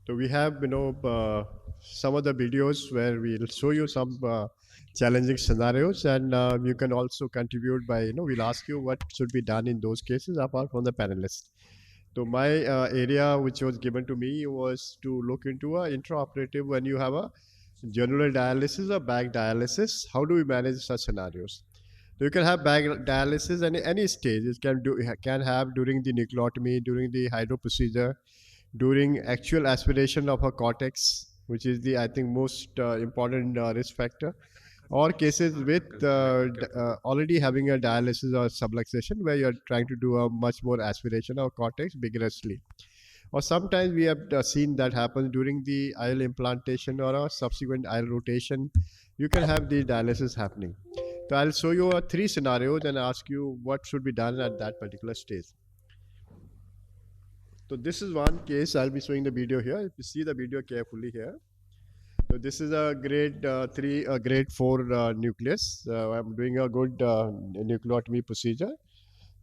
So we have, some of the videos where we'll show you some challenging scenarios, and you can also contribute by, we'll ask you what should be done in those cases apart from the panelists. So my area, which was given to me, was to look into a intraoperative when you have a general dialysis or bag dialysis. How do we manage such scenarios? So you can have bag dialysis any stage. It can have during the nucleotomy, during the hydro procedure, during actual aspiration of a cortex, which is the I think most important risk factor, or cases with already having a dialysis or subluxation where you're trying to do a much more aspiration of cortex vigorously. Or sometimes we have seen that happens during the IL implantation or a subsequent IL rotation. You can have the dialysis happening. So I'll show you three scenarios and ask you what should be done at that particular stage. So this is one case. I'll be showing the video here. If you see the video carefully here. So this is a grade 3, grade 4 nucleus. I'm doing a good nucleotomy procedure.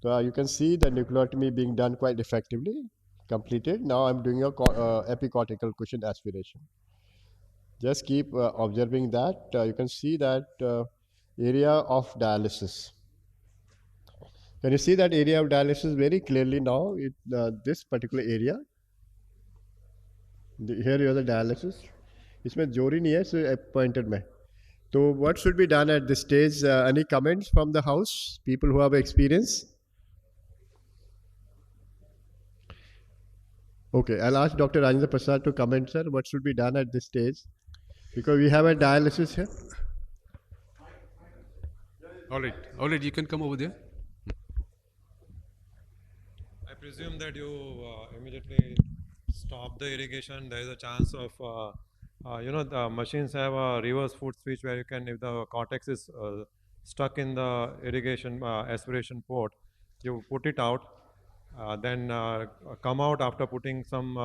So you can see the nucleotomy being done quite effectively, completed. Now I'm doing a epicortical cushion aspiration. Just keep observing that. You can see that area of dialysis. Can you see that area of dialysis very clearly now? This particular area. Here you have the dialysis. इसमें जोरी नहीं है, so pointed में. So what should be done at this stage? Any comments from the house? People who have experience? Okay, I'll ask Dr. Rajendra Prasad to comment, sir. What should be done at this stage? Because we have a dialysis here. All right, you can come over there. I presume that you immediately stop the irrigation. There is a chance of, the machines have a reverse foot switch where you can, if the cortex is stuck in the irrigation aspiration port, you put it out, then come out after putting some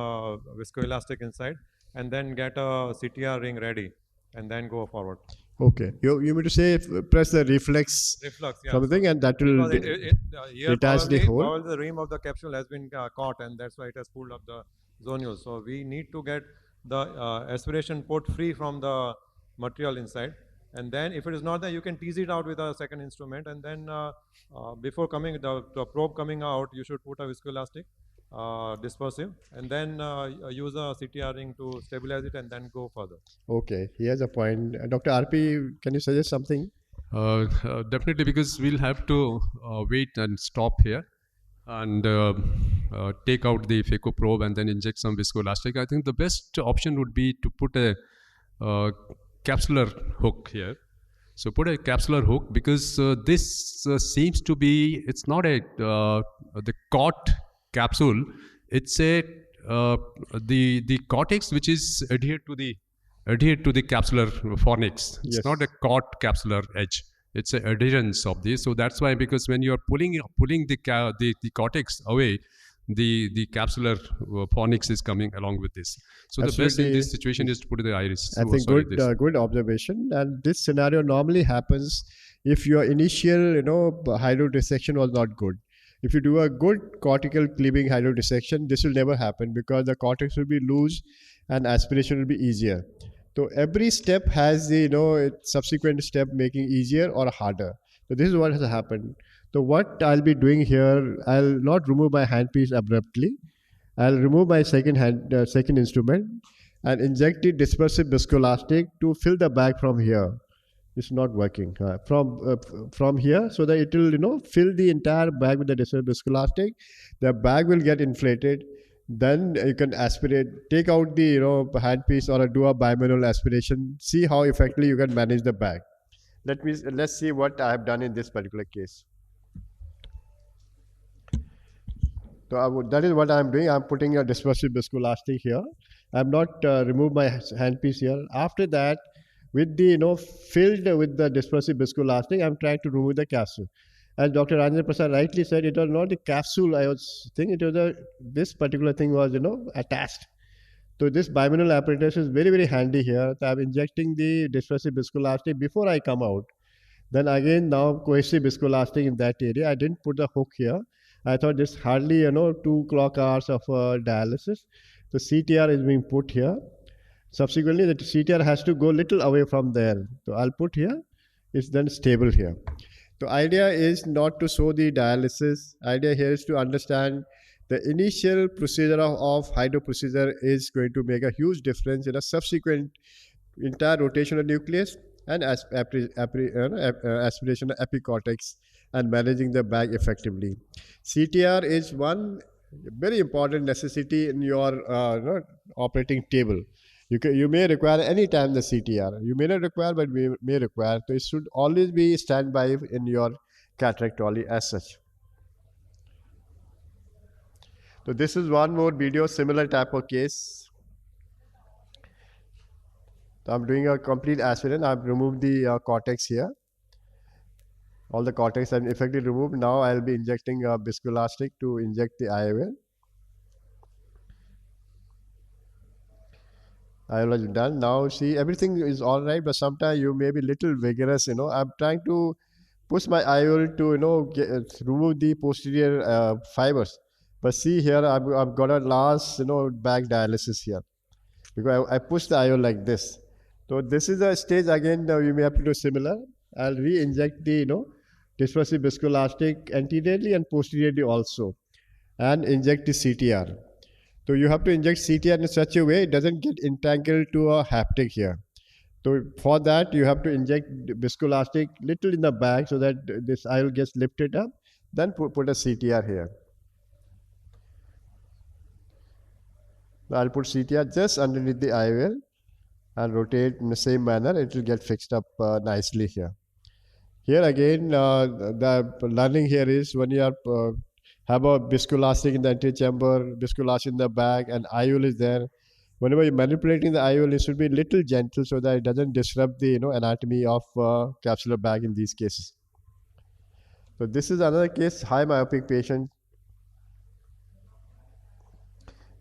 viscoelastic inside, and then get a CTR ring ready, and then go forward. Okay, you mean to say press the reflex yeah, something, and that will detach the hole? Probably the rim of the capsule has been caught, and that's why it has pulled up the zonules. So we need to get the aspiration port free from the material inside, and then if it is not there, you can tease it out with a second instrument, and then before coming the probe coming out, you should put a viscoelastic dispersive, and then use a CTR ring to stabilize it, and then go further. Okay, here's a point. Dr. RP, can you suggest something? Definitely, because we'll have to wait and stop here and take out the phaco probe and then inject some viscoelastic. I think the best option would be to put a capsular hook here. So put a capsular hook, because this seems to be, it's not a the caught capsule, it's a the cortex which is adhered to the capsular fornix. It's not a caught capsular edge. It's an adherence of this. So that's why, because when you are pulling the cortex away, the capsular fornix is coming along with this. So Absolutely. The best in this situation is to put the iris. I think good observation. And this scenario normally happens if your initial hydrodissection was not good. If you do a good cortical cleaving hydrodissection, this will never happen, because the cortex will be loose and aspiration will be easier. So every step has the subsequent step making easier or harder. So this is what has happened. So what I'll be doing here, I'll not remove my handpiece abruptly. I'll remove my second instrument and inject the dispersive viscoelastic to fill the bag from here. It's not working from here, so that it will fill the entire bag with the dispersive viscoelastic. The bag will get inflated. Then you can aspirate, take out the handpiece, or do a bimanual aspiration. See how effectively you can manage the bag. Let's see what I have done in this particular case. So that is what I'm doing. I'm putting a dispersive viscoelastic here. I'm not removed my handpiece here. After that, with the filled with the dispersive viscoelastic, I'm trying to remove the capsule. As Dr. Rajendra Prasad rightly said, it was not the capsule I was thinking, it was this particular thing was attached. So this bimanual apparatus is very, very handy here. So I'm injecting the dispersive viscoelastic before I come out. Then again, now cohesive viscoelastic in that area. I didn't put the hook here. I thought this hardly 2 clock hours of dialysis. The CTR is being put here. Subsequently, the CTR has to go little away from there. So I'll put here. It's then stable here. The idea is not to show the dialysis. Idea here is to understand the initial procedure of hydro procedure is going to make a huge difference in a subsequent entire rotational nucleus and aspiration of epicortex and managing the bag effectively. CTR is one very important necessity in your operating table. You may require any time the CTR. You may not require, but may require. So it should always be standby in your cataract trolley as such. So this is one more video, similar type of case. So I'm doing a complete aspirin. I've removed the cortex here. All the cortex are effectively removed. Now I'll be injecting a viscoelastic to inject the IOL. IOL is done. Now see, everything is all right, but sometimes you may be little vigorous. I'm trying to push my IOL to remove the posterior fibers. But see here, I've got a last back dialysis here because I pushed the IOL like this. So this is a stage again. You may have to do similar. I'll re-inject the dispersive viscoelastic anteriorly and posteriorly also, and inject the CTR. So you have to inject CTR in such a way it doesn't get entangled to a haptic here. So for that you have to inject viscoelastic little in the back so that this IOL gets lifted up. Then put a CTR here. I'll put CTR just underneath the IOL and rotate in the same manner. It will get fixed up nicely here. Here again, the learning here is when you have a viscoelastic in the anterior chamber, viscoelastic in the back, and IOL is there. Whenever you're manipulating the IOL, it should be a little gentle so that it doesn't disrupt the anatomy of capsular bag in these cases. So this is another case, high myopic patient.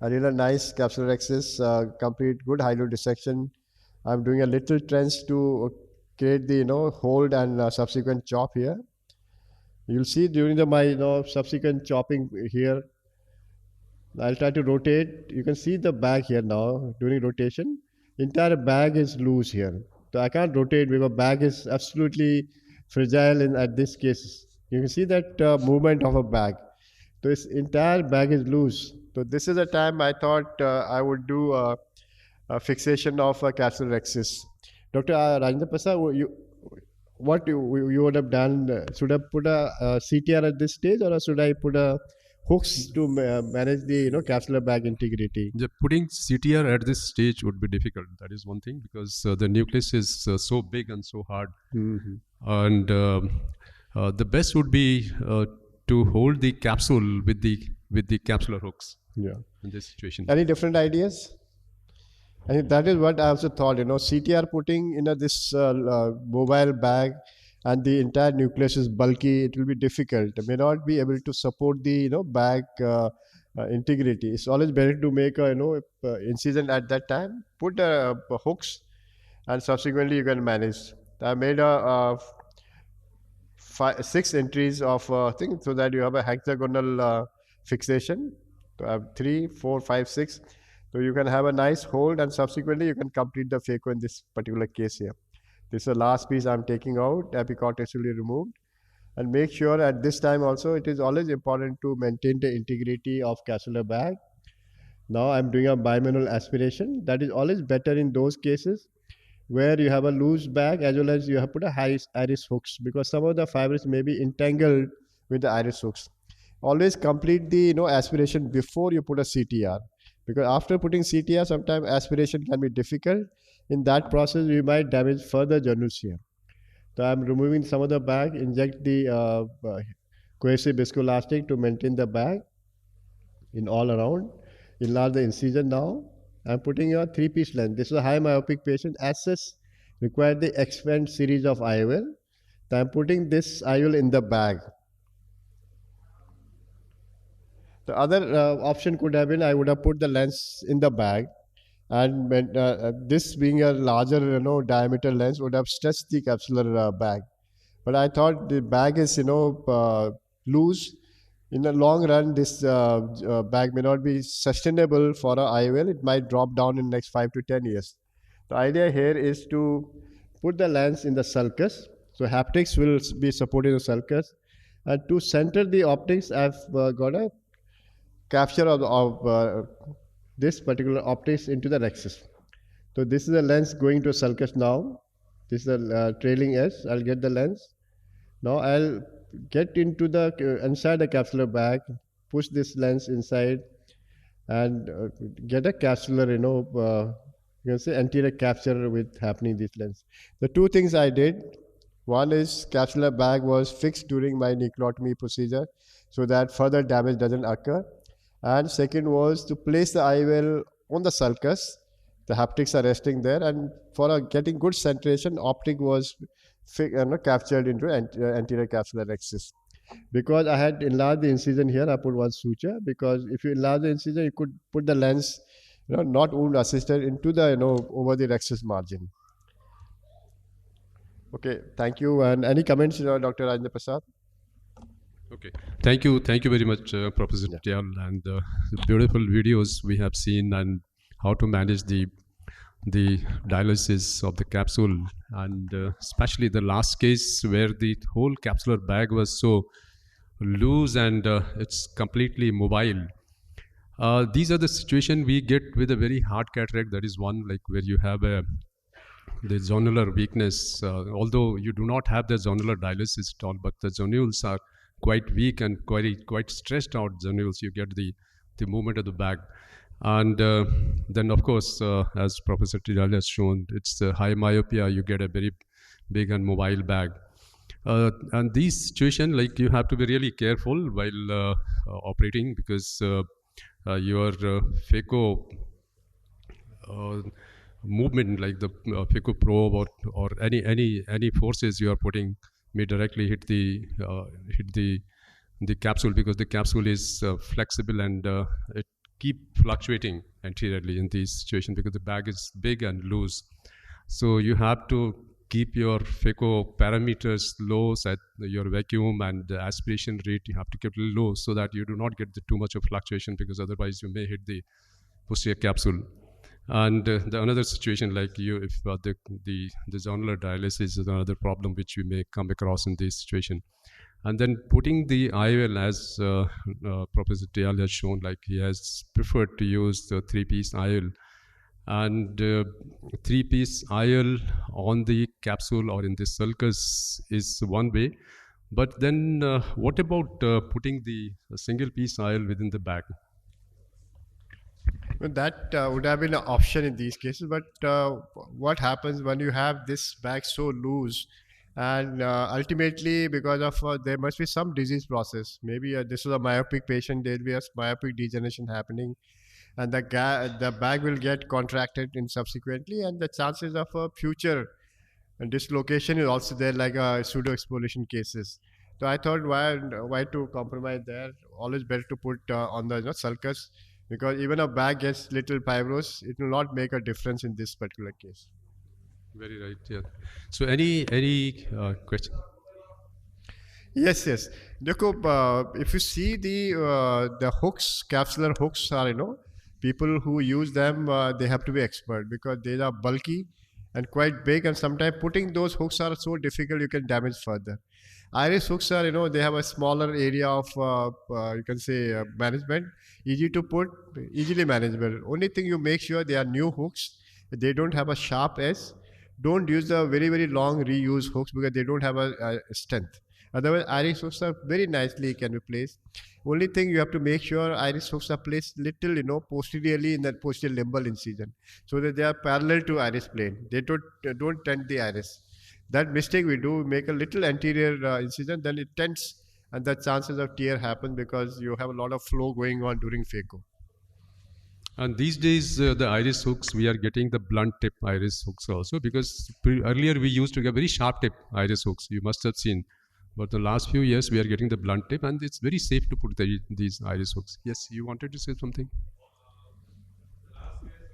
A really nice capsular axis, complete good hydrodissection. I'm doing a little trench to create the hold and subsequent chop here. You'll see during my subsequent chopping here, I'll try to rotate. You can see the bag here now during rotation. Entire bag is loose here. So I can't rotate because bag is absolutely fragile at this case. You can see that movement of a bag. So this entire bag is loose. So this is a time I thought I would do a fixation of a capsular axis. Dr. Rajendra Prasad, what you would have done? Should I put a CTR at this stage, or should I put a hooks to manage the capsular bag integrity? Putting CTR at this stage would be difficult. That is one thing, because the nucleus is so big and so hard. And the best would be to hold the capsule with the capsular hooks. Yeah. In this situation. Any different ideas? I think that is what I also thought. CTR putting in this mobile bag, and the entire nucleus is bulky. It will be difficult. It may not be able to support the bag integrity. It's always better to make a incision at that time. Put hooks, and subsequently you can manage. I made a 6 entries of thing so that you have a hexagonal fixation. So I have 3, 4, 5, 6. So you can have a nice hold, and subsequently you can complete the phaco in this particular case here. This is the last piece I'm taking out. Epicortex will be removed. And make sure at this time also, it is always important to maintain the integrity of capsular bag. Now I'm doing a bimanual aspiration. That is always better in those cases where you have a loose bag as well as you have put a high iris hooks, because some of the fibers may be entangled with the iris hooks. Always complete the aspiration before you put a CTR, because after putting CTR, sometimes aspiration can be difficult. In that process, we might damage further journals here. So I'm removing some of the bag, inject the cohesive viscoelastic to maintain the bag in all around. Enlarge the incision now. I'm putting a 3-piece lens. This is a high myopic patient. As such, require the expand series of IOL. So I'm putting this IOL in the bag. The other option could have been I would have put the lens in the bag, and this being a larger diameter lens would have stretched the capsular bag. But I thought the bag is loose. in the long run, this bag may not be sustainable for a IOL. It might drop down in the next 5 to 10 years. The idea here is to put the lens in the sulcus. So haptics will be supporting the sulcus. And to center the optics, I've got a capture of this particular optics into the rexus. So this is the lens going to a sulcus now. This is the trailing edge. I'll get the lens. Now I'll get into the inside the capsular bag, push this lens inside, and get a capsular, you can say anterior capture with happening this lens. The two things I did, one is capsular bag was fixed during my necrotomy procedure, so that further damage doesn't occur. And second was to place the IOL on the sulcus. The haptics are resting there, and for getting good centration, optic was captured into anterior capsular axis. Because I had enlarged the incision here, I put one suture. Because if you enlarge the incision, you could put the lens, not wound assisted, into the over the rexus margin. Okay, thank you. And any comments, Dr. Rajendra Prasad? Okay, thank you very much, Professor Titiyal, and the beautiful videos we have seen and how to manage the dialysis of the capsule, and especially the last case where the whole capsular bag was so loose and it's completely mobile. These are the situation we get with a very hard cataract. That is one, like where you have the zonular weakness. Although you do not have the zonular dialysis at all, but the zonules are quite weak and quite stressed out zonules. You get the movement of the bag. And then, of course, as Professor Titiyal has shown, it's high myopia. You get a very big and mobile bag. And these situation, like you have to be really careful while operating, because your phaco movement, like the phaco probe or any forces you are putting, may directly hit the capsule, because the capsule is flexible and it keep fluctuating anteriorly in these situations because the bag is big and loose. So you have to keep your phaco parameters low, set your vacuum and the aspiration rate you have to keep it low, so that you do not get too much of fluctuation, because otherwise you may hit the posterior capsule. And the another situation, like if the zonular dialysis is another problem which we may come across in this situation. And then putting the IOL, as Professor Titiyal has shown, like he has preferred to use the 3-piece IOL. And 3-piece IOL on the capsule or in the sulcus is one way. But then what about putting the single-piece IOL within the bag? Well, that would have been an option in these cases. But what happens when you have this bag so loose? And ultimately, because of there must be some disease process. Maybe this is a myopic patient. There will be a myopic degeneration happening, and the bag will get contracted in subsequently, and the chances of a future dislocation is also there, like pseudo exfoliation cases. So I thought, why to compromise there? Always better to put on the sulcus, because even a bag gets little fibrous, it will not make a difference in this particular case. Very right. Yeah. So any question? Yes. If you see the hooks, capsular hooks are, people who use them, they have to be expert, because they are bulky and quite big, and sometimes putting those hooks are so difficult, you can damage further. Iris hooks are, they have a smaller area of, you can say, management, easy to put, easily manageable. Only thing, you make sure they are new hooks, they don't have a sharp edge. Don't use the very long reuse hooks, because they don't have a strength. Otherwise, iris hooks are very nicely can be placed. Only thing, you have to make sure iris hooks are placed little, posteriorly in that posterior limbal incision, so that they are parallel to iris plane. They don't tend the iris. That mistake we do, we make a little anterior incision, then it tends, and the chances of tear happen, because you have a lot of flow going on during phaco. And these days, the iris hooks, we are getting the blunt tip iris hooks also, because earlier we used to get very sharp tip iris hooks. You must have seen. But the last few years, we are getting the blunt tip, and it's very safe to put these iris hooks. Yes, you wanted to say something?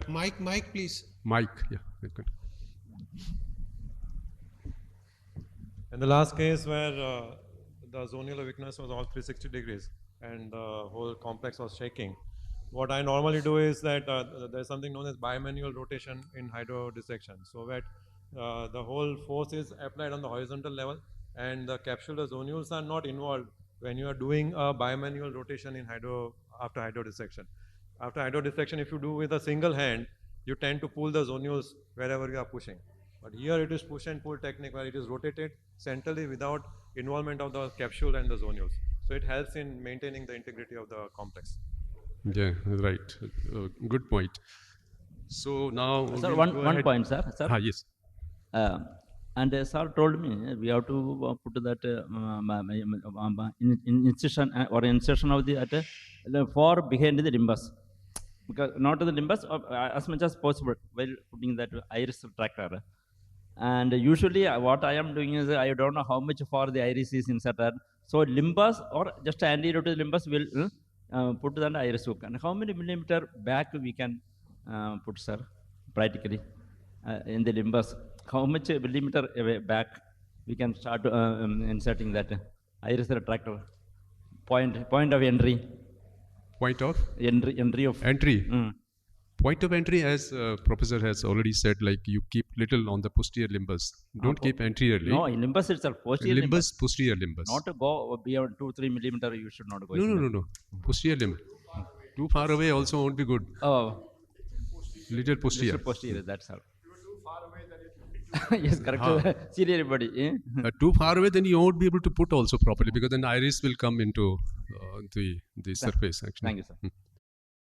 Mike, please. Mike, yeah. Good. In the last case where the zonular weakness was all 360 degrees, and the whole complex was shaking. What I normally do is that there's something known as bimanual rotation in hydrodissection. So that the whole force is applied on the horizontal level, and the capsular zonules are not involved when you are doing a bimanual rotation in after hydrodissection. After hydrodissection, if you do with a single hand, you tend to pull the zonules wherever you are pushing. But here it is push and pull technique where it is rotated centrally without involvement of the capsule and the zonules. So it helps in maintaining the integrity of the complex. Yeah, right. Good point. So now, Sir, we'll go one ahead. point, sir. Sir. Yes. And sir told me we have to put that incision or insertion of the for behind the limbus, because not the limbus as much as possible while putting that iris retractor. And usually what I am doing is I don't know how much for the iris is inserted. So limbus or just anterior to the limbus will put the iris hook. And how many millimeter back we can put, sir, practically in the limbus? How much millimeter back we can start inserting that iris retractor? Point of entry. Point of Entry of entry. Point of entry, as professor has already said, like you keep little on the posterior limbus. Don't keep anteriorly. No, in limbus itself, posterior limbus. Posterior limbus. Not to go beyond 2-3 millimeter. You should not go. No. Posterior limb. Too far away also won't be good. Oh, little posterior. Little posterior. That's all. Yes, correct. See everybody. Too far away, then you won't be able to put also properly, because then iris will come into the surface. Actually. Thank you, sir.